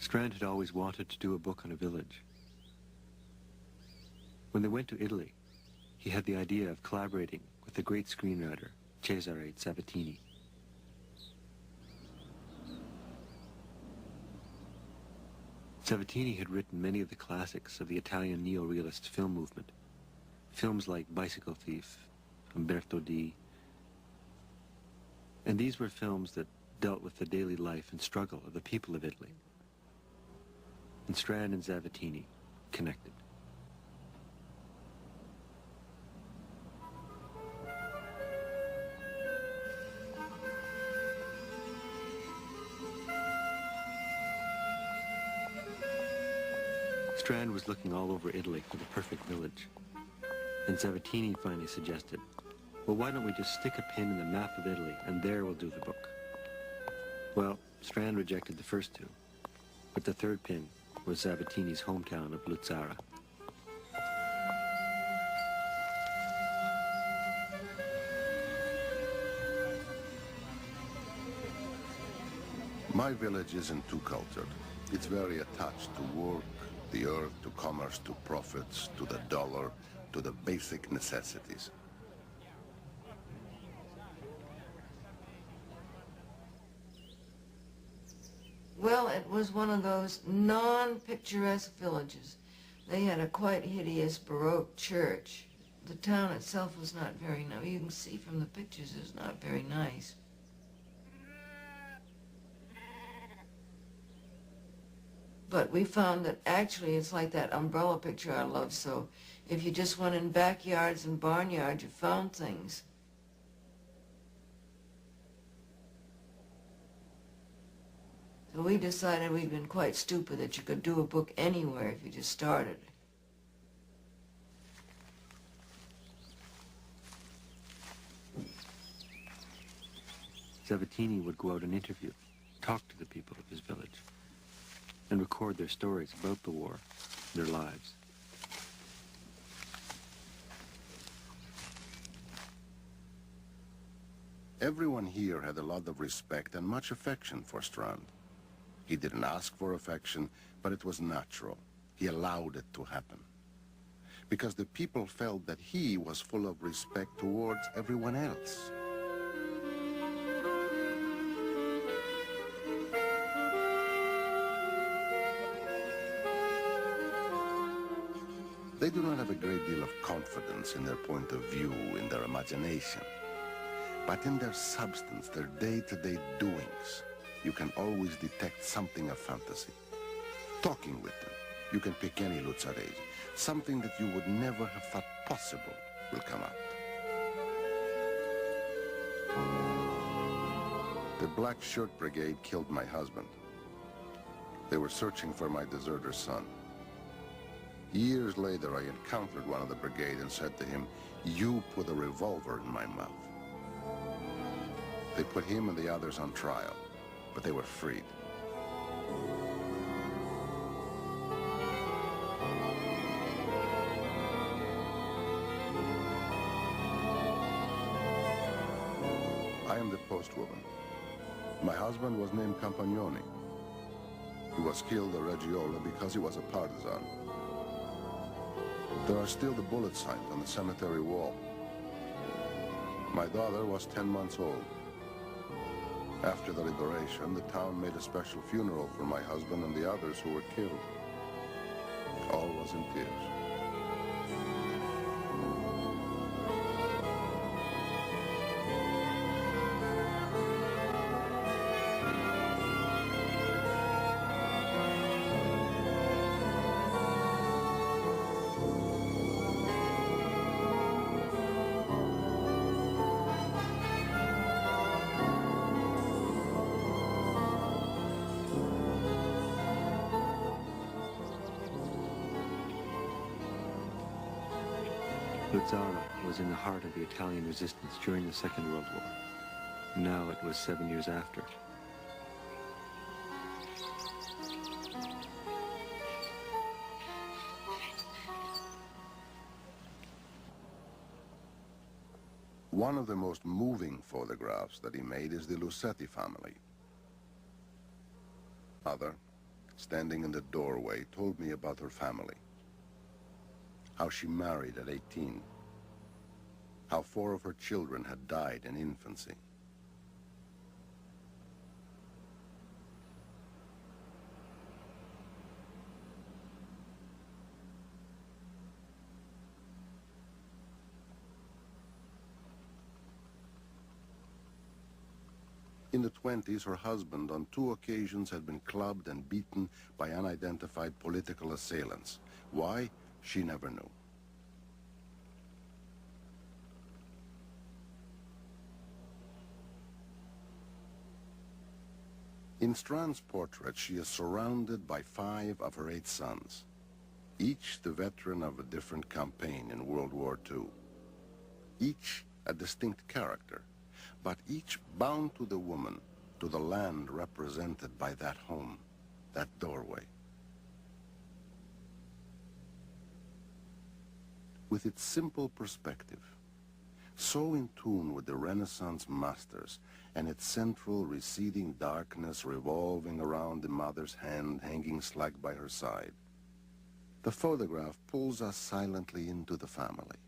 Strand had always wanted to do a book on a village. When they went to Italy, he had the idea of collaborating with the great screenwriter Cesare Sabatini. Sabatini had written many of the classics of the Italian neo-realist film movement, films like Bicycle Thief, Umberto D. And these were films that dealt with the daily life and struggle of the people of Italy. And Strand and Sabatini connected. Strand was looking all over Italy for the perfect village. And Sabatini finally suggested, well, why don't we just stick a pin in the map of Italy, and there we'll do the book. Well, Strand rejected the first two, but the third pin was Sabatini's hometown of Luzzara. My village isn't too cultured. It's very attached to work, the earth, to commerce, to profits, to the dollar, to the basic necessities. Well, it was one of those non-picturesque villages. They had a quite hideous Baroque church. The town itself was not very nice. You can see from the pictures it's not very nice. But we found that actually it's like that umbrella picture I love so. If you just went in backyards and barnyards, you found things. So we decided we'd been quite stupid that you could do a book anywhere if you just started. Sabatini would go out and interview, talk to the people of his village, and record their stories about the war, their lives. Everyone here had a lot of respect and much affection for Strand. He didn't ask for affection, but it was natural. He allowed it to happen. Because the people felt that he was full of respect towards everyone else. They do not have a great deal of confidence in their point of view, in their imagination. But in their substance, their day-to-day doings, you can always detect something of fantasy. Talking with them, you can pick any Luzzarese. Something that you would never have thought possible will come out. The Black Shirt Brigade killed my husband. They were searching for my deserter son. Years later, I encountered one of the brigade and said to him, "You put a revolver in my mouth." They put him and the others on trial, but they were freed. I am the postwoman. My husband was named Campagnoni. He was killed at Reggiola because he was a partisan. There are still the bullet signs on the cemetery wall. My daughter was 10 months old. After the liberation, the town made a special funeral for my husband and the others who were killed. All was in tears. Luzzara was in the heart of the Italian resistance during the Second World War. Now it was 7 years after. One of the most moving photographs that he made is the Luzzati family. Mother, standing in the doorway, told me about her family. How she married at 18. How 4 of her children had died in infancy. In the 20s, her husband on 2 occasions had been clubbed and beaten by unidentified political assailants. Why? She never knew. In Strand's portrait, she is surrounded by 5 of her 8 sons, each the veteran of a different campaign in World War II. Each a distinct character, but each bound to the woman, to the land represented by that home, that doorway. With its simple perspective, so in tune with the Renaissance masters, and its central receding darkness revolving around the mother's hand hanging slack by her side, the photograph pulls us silently into the family.